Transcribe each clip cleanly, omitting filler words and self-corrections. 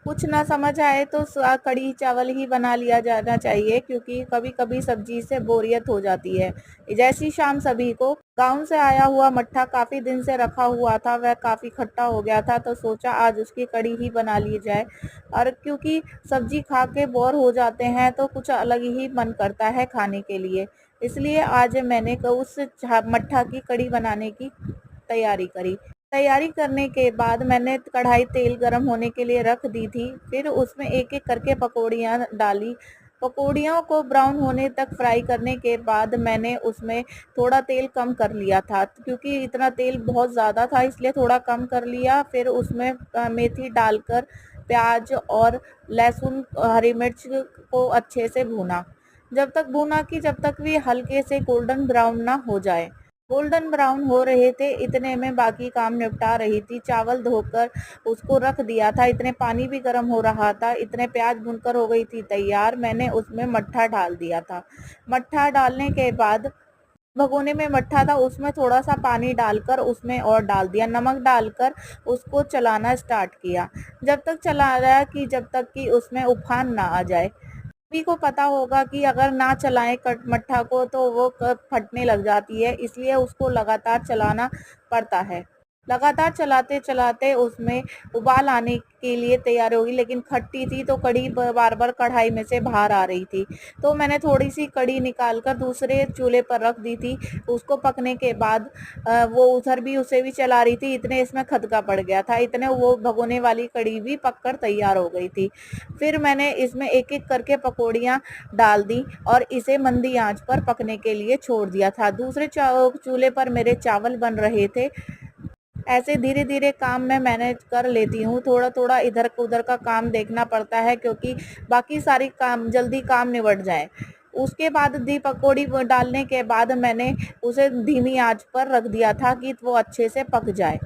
कुछ ना समझ आए तो कढ़ी चावल ही बना लिया जाना चाहिए, क्योंकि कभी कभी सब्जी से बोरियत हो जाती है। जैसी शाम सभी को। गांव से आया हुआ मट्ठा काफी दिन से रखा हुआ था, वह काफी खट्टा हो गया था, तो सोचा आज उसकी कढ़ी ही बना ली जाए। और क्योंकि सब्जी खा के बोर हो जाते हैं तो कुछ अलग ही मन करता है खाने के लिए, इसलिए आज मैंने उस मट्ठा की कढ़ी बनाने की तैयारी करी। तैयारी करने के बाद मैंने कढ़ाई तेल गरम होने के लिए रख दी थी। फिर उसमें एक-एक करके पकौड़ियाँ डाली। पकौड़ियों को ब्राउन होने तक फ्राई करने के बाद मैंने उसमें थोड़ा तेल कम कर लिया था, क्योंकि इतना तेल बहुत ज़्यादा था, इसलिए थोड़ा कम कर लिया। फिर उसमें मेथी डालकर प्याज और लहसुन, हरी मिर्च को अच्छे से भूना। जब तक भी हल्के से गोल्डन ब्राउन ना हो जाए। गोल्डन ब्राउन हो रहे थे, इतने में बाकी काम निपटा रही थी। चावल धोकर उसको रख दिया था, इतने पानी भी गर्म हो रहा था, इतने प्याज भूनकर हो गई थी तैयार। मैंने उसमें मट्ठा डाल दिया था। मट्ठा डालने के बाद भगोने में मट्ठा था, उसमें थोड़ा सा पानी डालकर उसमें और डाल दिया, नमक डालकर उसको चलाना स्टार्ट किया। जब तक चला रहा कि जब तक कि उसमें उफान ना आ जाए। सभी को पता होगा कि अगर ना चलाएं मट्ठा को तो वो फटने लग जाती है, इसलिए उसको लगातार चलाना पड़ता है। लगातार चलाते चलाते उसमें उबाल आने के लिए तैयार होगी, लेकिन खट्टी थी तो कढ़ी बार बार कढ़ाई में से बाहर आ रही थी। तो मैंने थोड़ी सी कढ़ी निकाल कर दूसरे चूल्हे पर रख दी थी। उसको पकने के बाद वो उधर भी उसे भी चला रही थी, इतने इसमें खदका पड़ गया था, इतने वो भगोने वाली कढ़ी भी पककर तैयार हो गई थी। फिर मैंने इसमें एक एक करके पकौड़ियाँ डाल दी और इसे मंदी आंच पर पकने के लिए छोड़ दिया था। दूसरे चूल्हे पर मेरे चावल बन रहे थे। ऐसे धीरे धीरे काम मैं मैनेज कर लेती हूँ, थोड़ा थोड़ा इधर उधर का काम देखना पड़ता है, क्योंकि बाकी सारी काम जल्दी काम निबट जाए। उसके बाद दी पकौड़ी डालने के बाद मैंने उसे धीमी आंच पर रख दिया था कि वो अच्छे से पक जाए।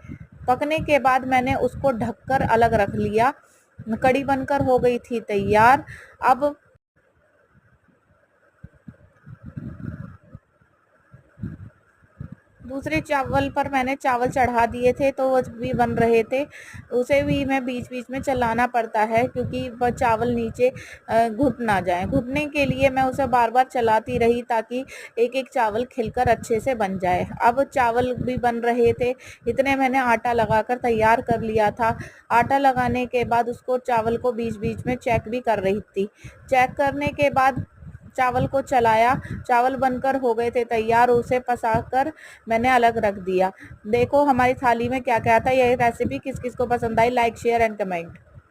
पकने के बाद मैंने उसको ढककर अलग रख लिया। कढ़ी बनकर हो गई थी तैयार। अब दूसरे चावल पर मैंने चावल चढ़ा दिए थे, तो वो भी बन रहे थे। उसे भी मैं बीच-बीच में चलाना पड़ता है, क्योंकि वह चावल नीचे घुट ना जाए। घुटने के लिए मैं उसे बार-बार चलाती रही, ताकि एक-एक चावल खिलकर अच्छे से बन जाए। अब चावल भी बन रहे थे, इतने मैंने आटा लगाकर तैयार कर लिया था। आटा लगाने के बाद उसको चावल को बीच-बीच में चेक भी कर रही थी। चेक करने के बाद चावल को चलाया, चावल बनकर हो गए थे तैयार, उसे पसाकर मैंने अलग रख दिया। देखो हमारी थाली में क्या-क्या था। ये रेसिपी किस-किस को पसंद आई, लाइक, शेयर एंड कमेंट।